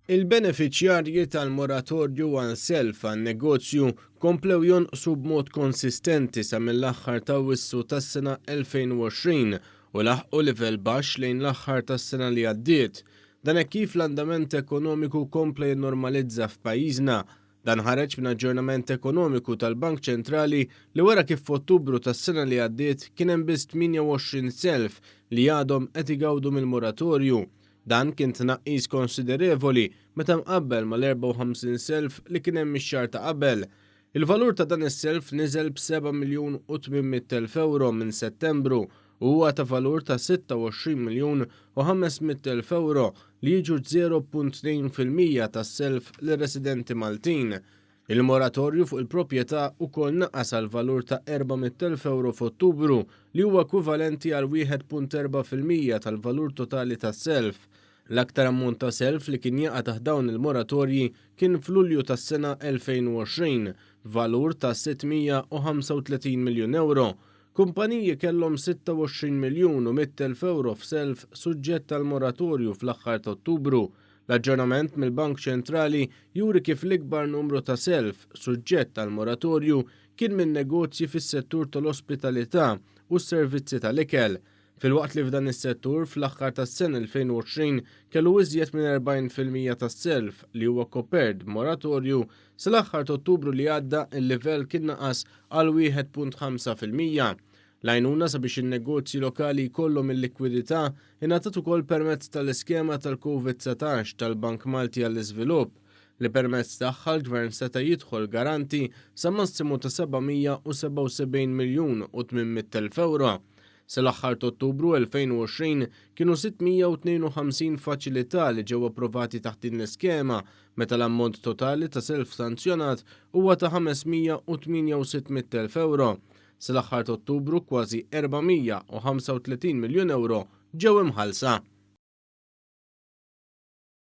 Il-beneficjarji tal-moratorju għal-self għan-negozju komplew jonqsu b'mod konsistenti sa mill-aħħar ta' Awwissu tas-sena 2020 u laħqu livell baxx lejn l-aħħar tas-sena li għaddiet. Dan hekk kif l-andament ekonomiku kompla jinnormalizza f'pajjiżna. Dan ħareġ minn aġġornament ekonomiku tal-Bank Ċentrali li wara kif f'Ottubru tas-sena li għaddiet kien hemm biss 28,000 li għadhom qed igawdu mill-moratorju. Dan kien tnaqqis konsiderevoli meta mqabbel mal-54,000 li kien hemm ix-xahar ta' qabel. Il-valur ta' dan is-self niżel b'7,800,000 euro minn Settembru u huwa ta' valur ta' 26,500,000 euro li jiġu 0.2% tas-self lir-residenti Maltin. Il-moratorju fuq il-proprjetà wkoll naqqas għal valur ta' 400,000 euro f'Ottubru li huwa ekwivalenti għal 1.4% tal-valur totali tas-self. L-aktar ammont ta' self li kien jaqa' taħt dawn il-moratorji kien f'Lulju tas-sena 2020 valur ta' 635 miljun euro. Kumpaniji kellhom 26,100,000 euro f'self suġġett tal-moratorju fl-aħħar ta' Ottubru. L-aġġornament mill-Bank Ċentrali juri kif l-ikbar numru ta' self suġġett tal-moratorju kien minn negozji fis-settur tal-ospitalità u s-servizzi tal-ikel. Fil-waqt li f'dan is-settur fl-aħħar tas-sena 2020 kellu iżjed minn 40% tas-self li huwa kopert b'moratorju, sal-aħħar ta' Ottubru li għadda il-livell kien naqas għal 1.5%. L-għajnuna sabiex in-negozji lokali jkollhom il-likwidità ingħatat ukoll permezz tal-iskema tal-COVID-19 tal-Bank Malti għall-Iżvilupp li permezz tagħha l-Gvern seta' jidħol garanti sa massimu ta' 777,800,000 euro. Sal-aħħar ta' Ottubru 2020 kienu 652 faċilità li ġew approvati taħt din l-iskema, meta l-ammont totali ta' self sanzjonat huwa ta' 568,000 euro. Sal-aħħar ta' Ottubru kważi 435 miljun euro ġew imħallsa.